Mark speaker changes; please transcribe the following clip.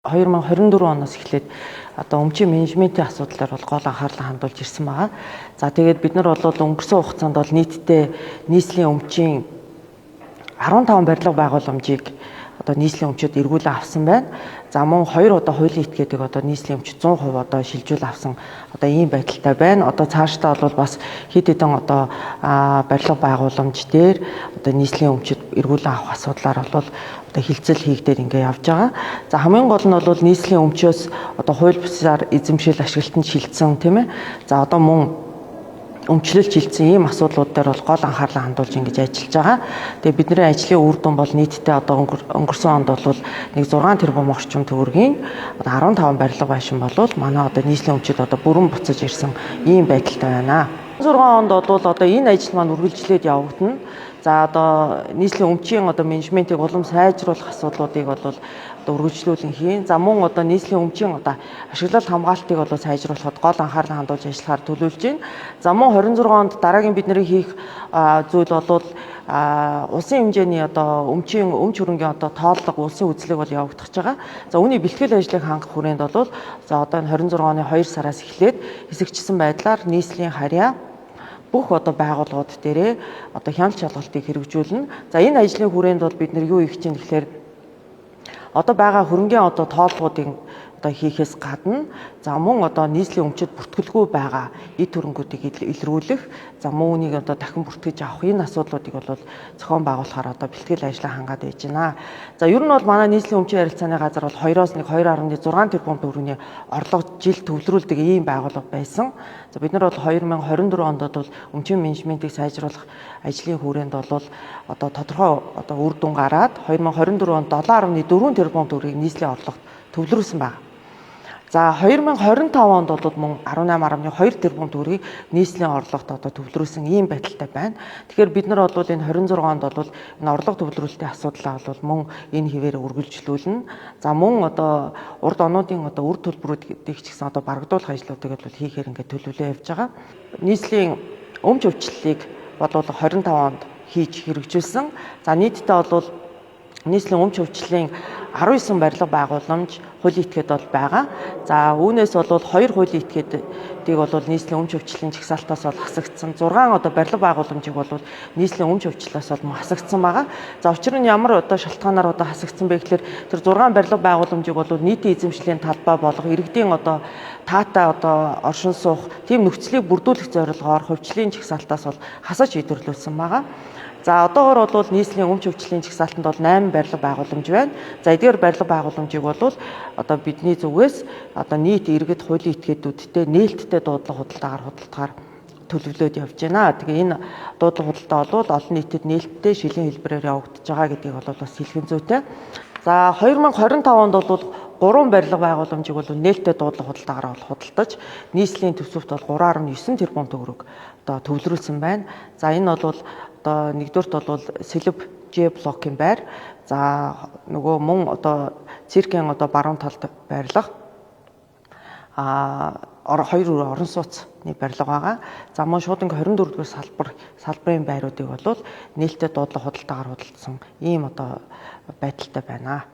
Speaker 1: 2024 оноос эхлээд одоо өмчийн менежментийн асуудлаар бол гол анхаарлаа хандуулж ирсэн байгаа. За тэгээд бид нар бол өнгөрсөн хугацаанд бол нийтдээ нийслэлийн өмчийн 15 барилга байгууламжийг одоо нийслэлийн өмчөд эргүүлэн авсан байна. За мөн 2 одоо хуулийн этгээдэг одоо нийслэлийн өмчөд 100% одоо шилжүүл авсан одоо ийм байдалтай байна. Одоо цаашдаа бол бас хэд хэдэн одоо барилга байгууламж дээр одоо нийслэлийн өмчөд эргүүлэн авах асуудлаар бол одоо хилцэл хийгдээд ингээ явж байгаа. За хамгийн гол нь бол нийслэлийн өмчөөс одоо хууль бусаар эзэмшил ашиглалтанд шилжсэн тийм ээ. За одоо мөн өмчлөлт шилжсэн ийм асуудлууд дээр бол гол анхаарлаа хандуулж ингэж ажиллаж байгаа. Тэгээ бидний ажлын үр дүн бол нийтдээ одоо өнгөрсөн онд бол нэг 6 тэрбум орчим төгрөгийн 15 барилга байшин болвол манай одоо нийслэлийн өмчөд одоо бүрэн буцаж ирсэн ийм байдалтай байна. 16 онд бол одоо энэ ажил маань үргэлжлээд явагдана. За одоо нийслэлийн өмчийн одоо менежментийг улам сайжруулах асуудлуудыг бол одоо үргэлжлүүлэн хийн. За мөн одоо нийслэлийн өмчийн одоо ашиглалт хамгаалтыг бол сайжруулахад гол анхаарлаа хандуулж ажиллахаар төлөвлөж байна. За мөн 26 онд дараагийн бидний хийх зүйл бол улсын хэмжээний одоо өмчийн өмч хөрөнгийн одоо тооллого улсын үзлэг бол явагдаж байгаа. За үүний бэлтгэл ажлыг хангах хүрээнд бол за одоо 26 оны 2 сараас эхлээд хэсэгчсэн байдлаар нийслэлийн харьяа бүх одоо байгууллагууд дээрээ одоо хяналт шалгалтыг хэрэгжүүлнэ. За энэ ажлын хүрээнд бол бид нар юу хийх чинь гэхээр одоо байгаа хөрөнгийн одоо тооллогуудыг одоо хийхээс гадна за мөн одоо нийслэлийн өмчөд бүртгэлгүй байгаа эд хөрөнгүүдийг илрүүлэх за мөн үнийг одоо дахин бүртгэж авах энэ асуудлуудыг бол зохион байгуулахаар одоо бэлтгэл ажлаа хангаад байж байна. За ер нь бол манай нийслэлийн өмчийн харилцааны газар бол 2-оос 2.6 тэрбум төгрөгийн орлого жил төвлөрүүлдэг ийм байгууллага байсан. За бид нар бол 2024 онд бол өмчийн менежментийг сайжруулах ажлын хүрээнд бол одоо тодорхой одоо үр дүн гараад 2024 онд 7.4 тэрбум төгрөгийн нийслэлийн орлогот төвлөрүүлсэн байна. За 2025 онд бол мөн 18.2 тэрбум төгрөгийг нийслэлийн орлогот одоо төвлөрүүлсэн ийм байдалтай байна. Тэгэхээр бид нар бол энэ 26 онд бол энэ орлого төвлөрүүлэлтийн асуудлаа бол мөн энэ хിവэр үргэлжлүүлнэ. За мөн одоо урд онуудын одоо үр төлбөрүүдийг ч гэсэн одоо барагдуулах ажлуудыг бол хийхээр ингээд төлөвлөө явж байгаа. Нийслэлийн өмч өвчлөлийг бол 25 онд хийж хэрэгжүүлсэн. За нийтдээ бол нийслэлийн өмч өвчлөлийн 19 барилга байгууламж хуулийн этгээд бол байгаа. За үүнээс бол 2 хуулийн этгээдийг бол нийслэлийн өмч өвчлөлийн жагсаалтаас бол хасагдсан. 6 одоо барилга байгууламжийг бол нийслэлийн өмч өвчлөөс бол хасагдсан байгаа. За учир нь ямар одоо шалтгаанаар одоо хасагдсан бэ гэхээр тэр 6 барилга байгууламжийг бол нийтийн эзэмшлийн талбай болгох иргэдийн одоо таатай одоо оршин суух тийм нөхцөлийг бүрдүүлэх зорилгоор хувьчлалын жагсаалтаас бол хасаж шийдвэрлүүлсэн байгаа. За одоогоор бол нийслэлийн өмч өвчлөлийн жагсаалтанд бол 8 барилга байгууламж байна. За эдгээр барилга байгууламжийг бол одоо бидний зүгээс одоо нийт иргэд хуулийн этгээдүүдтэй нээлттэй дуудлага худалдаагаар төлөвлөд явж байна. Тэгээ энэ дуудлага худалдаа бол олон нийтэд нээлттэй шилийн хэлбэрээр явагдаж байгаа гэдгийг бол бас хэлхэн зүйтэй. За 2025 онд бол 3 барилга байгууламжийг бол нээлттэй дуудлага худалдаагаар худалдаж нийслэлийн төсөвт бол 3.9 тэрбум төгрөг одоо төвлөрүүлсэн байна. За энэ бол одоо нэгдүгüрт бол Сэлб Ж блокийн байр. За нөгөө мөн одоо циркийн одоо баруун талд байрлах 2 орон сууцны барилга байгаа. За мөн шууд ингээ 24-р салбарын байруудыг бол нээлттэй дуудлага худалдаагаар худалдсан ийм одоо байдалтай байна.